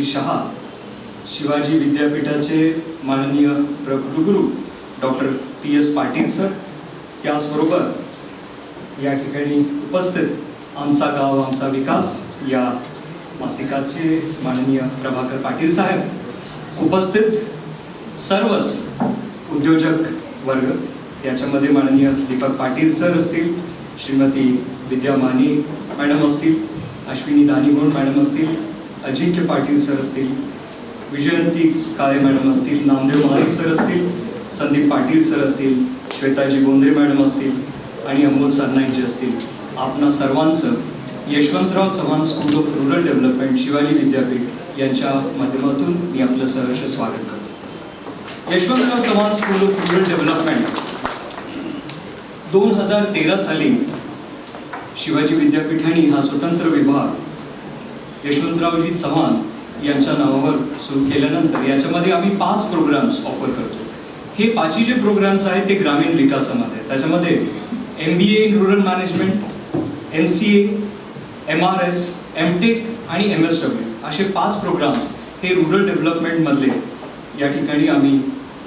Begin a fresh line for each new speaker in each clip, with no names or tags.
श्री शहा, शिवाजी विद्यापीठाचे माननीय कुलगुरू डॉक्टर PS पाटील सर, त्याचबरोबर या ठिकाणी उपस्थित आमचा गाव आमचा विकास या मासिकाचे माननीय प्रभाकर पाटील साहेब, उपस्थित सर्वच उद्योजक वर्ग, याच्यामध्ये माननीय दीपक पाटील सर असतील, श्रीमती विद्या माने मॅडम असतील, अश्विनी दानिगोण मॅडम असतील, अजिंक्य पाटील सर असतील, विजयंती काळे मॅडम असतील, नामदेव महाडिक सर असतील, संदीप पाटील सर असतील, श्वेताजी गोंधळे मॅडम असतील आणि अमोल सरनाईक असतील. आपणा सर्वांचं Yashwantrao Chavan school of rural development Shivaji विद्यापीठ यांच्या माध्यमातून मी आपलं सहर्ष स्वागत करतो. Yashwantrao Chavan school of rural development 2013 साली शिवाजी विद्यापीठाने हा स्वतंत्र विभाग यशवंतरावजी चव्हाण यांच्या नावावर सुरू केल्यानंतर याच्यामध्ये आम्ही 5 प्रोग्राम्स ऑफर करतो. हे 5 जे प्रोग्राम्स आहेत ते ग्रामीण विकासामध्ये, त्याच्यामध्ये MBA in rural management, MCA, MRS, MTech आणि MSW असे 5 प्रोग्राम हे रूरल डेव्हलपमेंटमधले या ठिकाणी आम्ही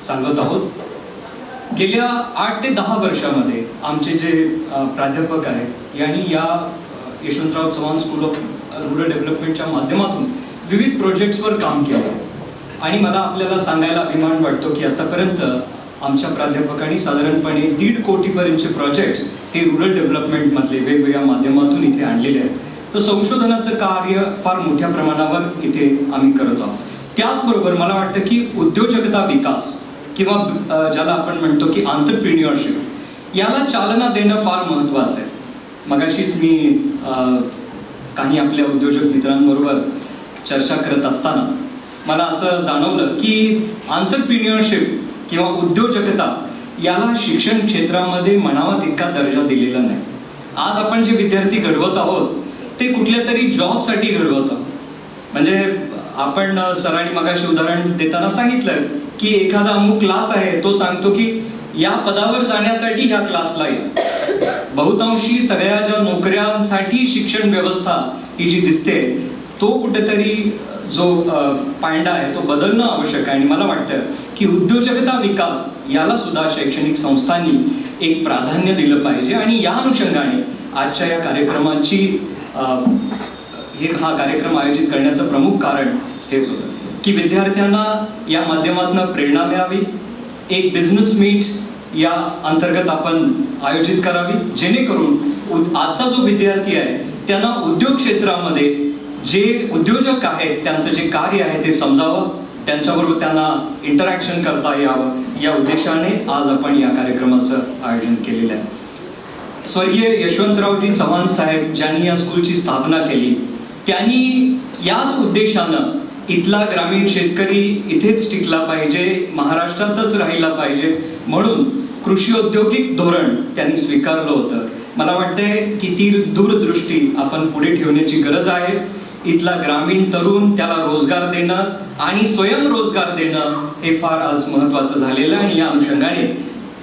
सांगत आहोत. गेल्या 8 ते 10 वर्षामध्ये आमचे जे प्राध्यापक आहेत यांनी या Yashwantrao Chavan school of rural डेव्हलपमेंटच्या माध्यमातून विविध प्रोजेक्ट्सवर काम केलं आणि मला आपल्याला सांगायला अभिमान वाटतो की आतापर्यंत आमच्या प्राध्यापकांनी साधारणपणे 1.5 कोटीपर्यंतचे प्रोजेक्ट्स हे रूरल डेव्हलपमेंटमधले वेगवेगळ्या माध्यमातून इथे आणलेले आहेत. तर संशोधनाचं कार्य फार मोठ्या प्रमाणावर इथे आम्ही करत आहोत. त्याचबरोबर मला वाटतं की उद्योजकता विकास किंवा ज्याला आपण म्हणतो की एंटरप्रेन्युअरशिप याला चालना देणं फार महत्त्वाचं आहे. मगाशीच मी काही आपल्या उद्योजक मित्रांबरोबर चर्चा करत असताना मला असं जाणवलं की एंटरप्रेन्युअरशिप किंवा उद्योजकता याला शिक्षण क्षेत्रामध्ये म्हणावा तितका दर्जा दिलेला नाही. आज आपण जे विद्यार्थी घडवत आहोत ते कुठल्या तरी जॉबसाठी घडवत आहोत. म्हणजे आपण सरांनी मगाशी उदाहरण देताना सांगितलं की एखादा अमुक क्लास आहे, तो सांगतो की या पदावर जाण्यासाठी ह्या क्लासला या. बहुतांशी सगळ्या ज्या नोकऱ्यांसाठी शिक्षण व्यवस्था ही जी दिसते तो कुठेतरी जो पांडा आहे तो बदलणं आवश्यक आहे. आणि मला वाटतं की उद्योजकता विकास याला सुद्धा शैक्षणिक संस्थांनी एक प्राधान्य दिलं पाहिजे. आणि या अनुषंगाने आजच्या या कार्यक्रमाची हा कार्यक्रम आयोजित करण्याचं प्रमुख कारण हेच होतं की विद्यार्थ्यांना या माध्यमातून प्रेरणा मिळावी. एक बिझनेस मीट या अंतर्गत आपण आयोजित करावी, जेणेकरून आजचा जो विद्यार्थी आहे त्यांना उद्योग क्षेत्रामध्ये जे उद्योजक आहेत त्यांचं जे कार्य आहे ते समजावं, त्यांच्याबरोबर त्यांना इंटरॅक्शन करता यावं, या उद्देशाने आज आपण या कार्यक्रमाचं आयोजन केलेलं आहे. स्वर्गीय यशवंतरावजी चव्हाण साहेब ज्यांनी या स्कूलची स्थापना केली त्यांनी याच उद्देशानं इथला ग्रामीण शेतकरी इथेच टिकला पाहिजे, महाराष्ट्रातच राहिला पाहिजे म्हणून कृषी औद्योगिक धोरण त्यांनी स्वीकारलं होतं. मला वाटतंय की ती दूरदृष्टी आपण पुढे ठेवण्याची गरज आहे. इथला ग्रामीण तरुण त्याला रोजगार देणं आणि स्वयंरोजगार देणं हे फार आज महत्त्वाचं झालेलं आहे. आणि या अनुषंगाने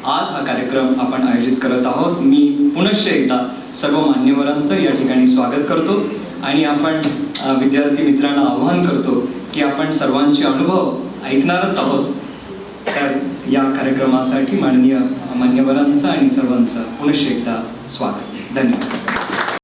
आज हा कार्यक्रम आपण आयोजित करत आहोत. मी पुनश्च एकदा सर्व मान्यवरांचं या ठिकाणी स्वागत करतो आणि आपण विद्यार्थी मित्रांना आवाहन करतो की आपण सर्वांचे अनुभव ऐकणारच आहोत. तर या कार्यक्रमासाठी माननीय मान्यवरांचं आणि सर्वांचं पुनश्च एकदा स्वागत. धन्यवाद.